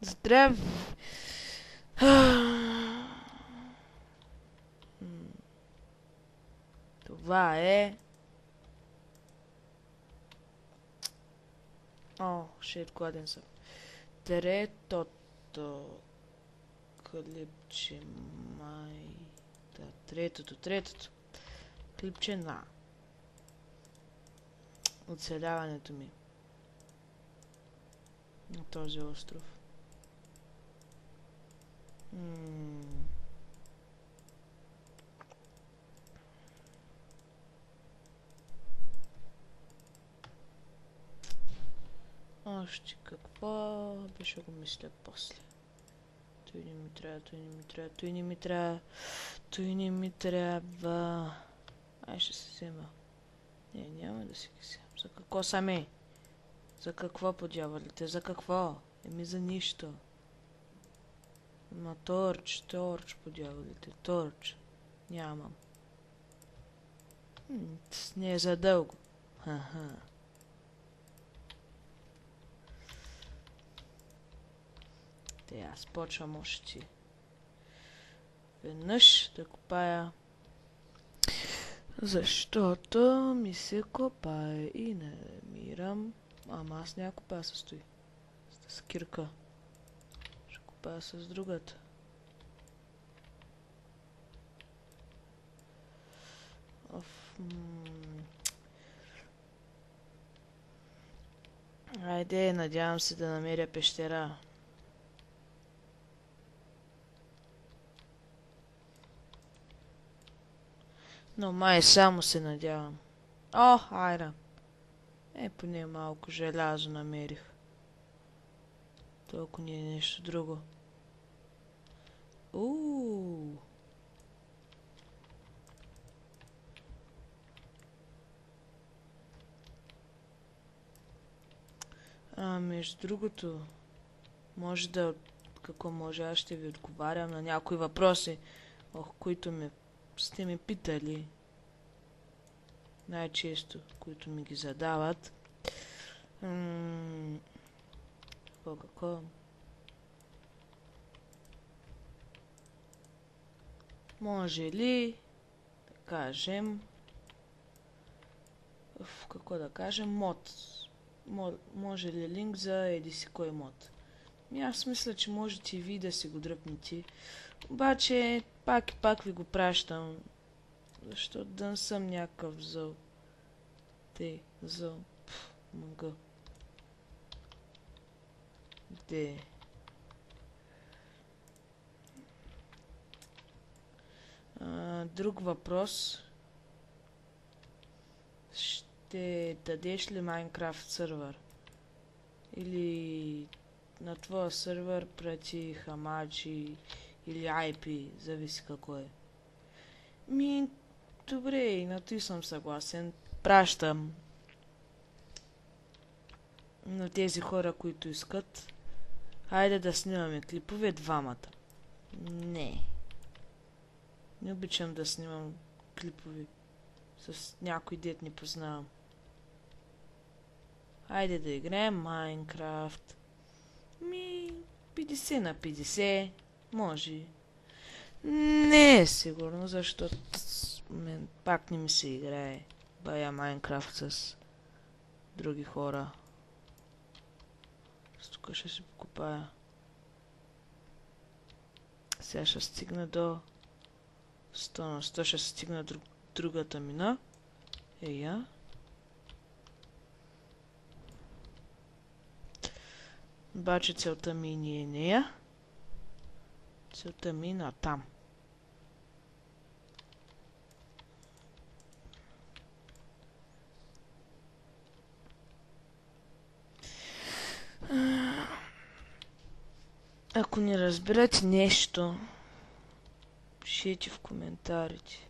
Здрави! Това е... О, шейт, гладен съм. Третото клипче май... Да, третото. Клипче на оцеляването ми на този остров. Още какво беше го мисля после. Той не ми трябва. Ай, ще се взема. Не, няма да си ги взема. За какво сами? За какво, по дяволите? За какво? Еми за нищо. Ма торч, по дяволите. Торч. Нямам. Не е за дълго. Ха-ха. Те, аз почвам още веднъж да копая. Защото ми се копае и не намирам. Ама аз няма копая с той. С кирка. Ще копая с другата. Айде, надявам се да намеря пещера. Но май само се надявам. О, айра. Поне малко желязо намерих. Толкова ни е нещо друго. Между другото, може да... Какво може? Аз ще ви отговарям на някои въпроси, които сте ме питали. Най-често, които ми ги задават. Какво? Може ли да кажем... Какво да кажем? Мод. Може ли линк за еди си кой мод? Аз мисля, че можете и ви да си го дръпнете. Обаче, пак ви го пращам. Защото да не съм някакъв зъл. Зъл. Мъга. Де? Друг въпрос. Ще дадеш ли Майнкрафт сървър? Или на твоя сървър прати хамачи или IP, зависи какво е. Добре, и на той съм съгласен. Пращам на тези хора, които искат. Хайде да снимаме клипове двамата. Не обичам да снимам клипове с някой дет не познавам. Хайде да играем Майнкрафт. 50 на 50. Може. Не е сигурно, защото пак не ми се играе бая Майнкрафт с други хора. Тук ще се покупая. Сега ще стигна до 100 на 100, ще стигна до другата мина. Ея. Обаче целта ми не е нея. Целта ми е на там. Ако не разберете нещо, пишете в коментарите.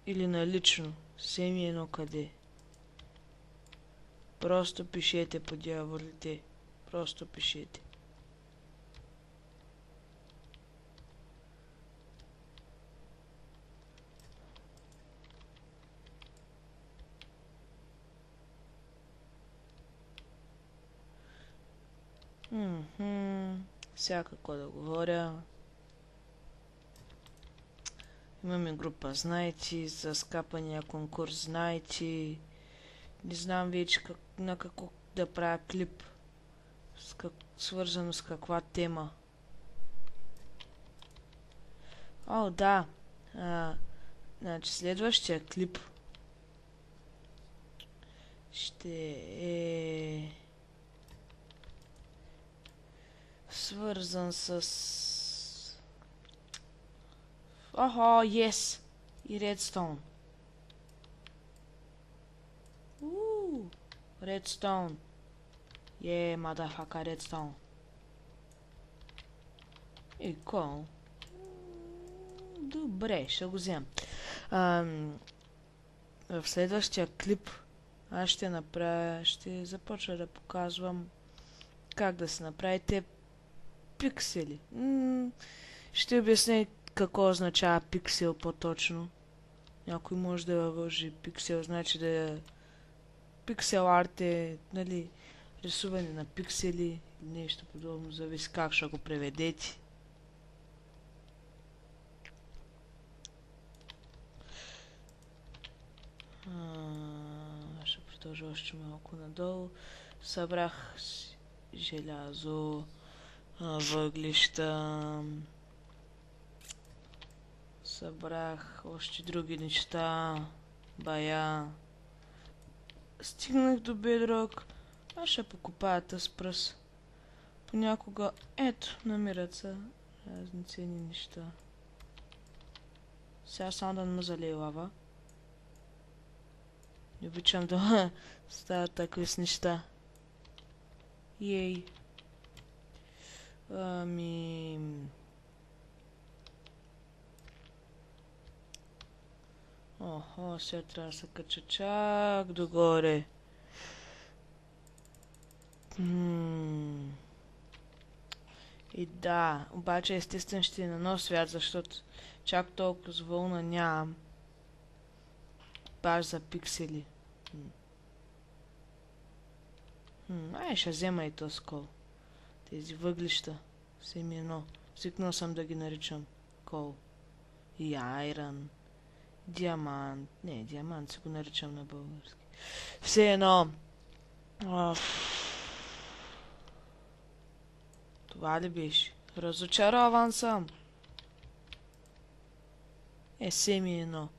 Или налично, семи едно къде. Просто пишете, по дяволите. Просто пишете. Сега какво да говоря. Имаме група Знайти, за скапания конкурс Знайти. Не знам вече на какво да правя клип. Свързано с каква тема. О, да. Значи следващия клип ще е свързан с... Охо, yes! И Redstone. Redstone. Motherfucker, Redstone. И кол. Добре, ще го вземам. В следващия клип аз ще започна да показвам как да се направите пиксели. Ще обясня какво означава пиксел по-точно. Някой може да въвържи пиксел, значи да е... Пиксел арт е, нали, рисуване на пиксели или нещо подобно, зависи как ще го преведете. Ще продължа още малко надолу. Събрах желязо, въглища, събрах още други неща, бая. Стигнах до бедрок. Аз ще покопая с пръст. Понякога, ето, намират се разни ценни неща. Сега само да не му залее лава. Не обичам да стават такива с неща. Ей. Охо, сега трябва да се кача чак догоре. И да, обаче естествено ще е на нов свят, защото чак толкова с вълна нямам. Баш за пиксели. Ай, ще взема и този кол. Тези въглища. Всеми едно. Свикнал съм да ги наричам кол. И айрон. Диамант. Не, диамант си го наричам на български. Все едно. Това ли беше? Разочарован съм. Семи едно.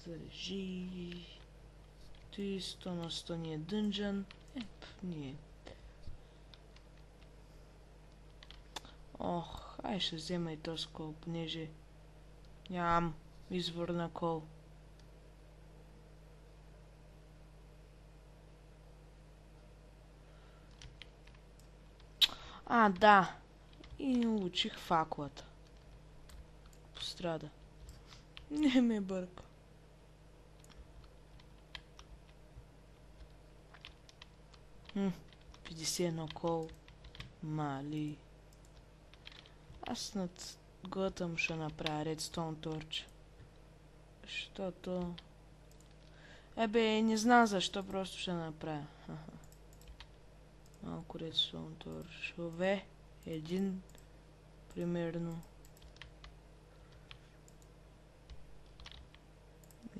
Зарежи. 100 на 100 ни е дънжън. Ние. Ох, ай ще взема и този кол, понеже нямам извор на кол. Да. И научих факлата. Пострада. Не ме бърка. Hm, 51 кол. Мали. Аз над Готъм ще направя Redstone Torch. Защото... не знам защо, просто ще направя. Малко Redstone Torch. Един. Примерно.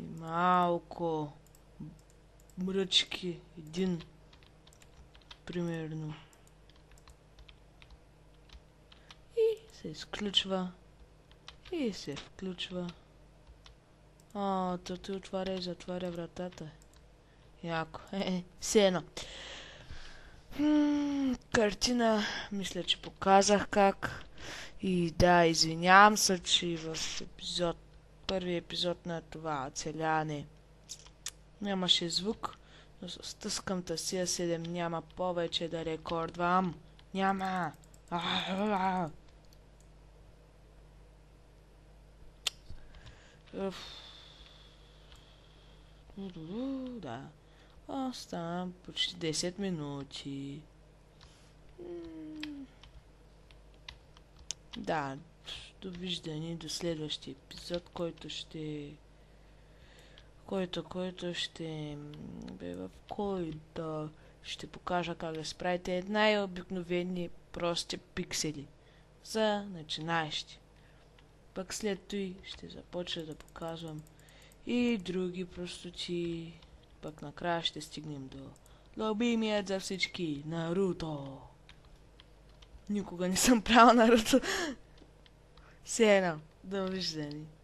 И малко мръчки. Един. Примерно. И се изключва. И се включва. То ти отваря и затваря вратата. Яко. Все едно. Картина, мисля, че показах как. И да, извинявам се, че в първи епизод на това оцеляване нямаше звук, но с тъскамта сия 7 няма повече да рекордвам. Няма! Да. Оставам почти 10 минути. Да, довиждане до следващия епизод, който ще бе в който ще покажа как да справите най-обикновени прости пиксели за начинаещи. Пък след това ще започна да показвам и други простоти. Пък накрая ще стигнем до любимият за всички Наруто. Никога не съм правил Наруто. Все едно, довиждане.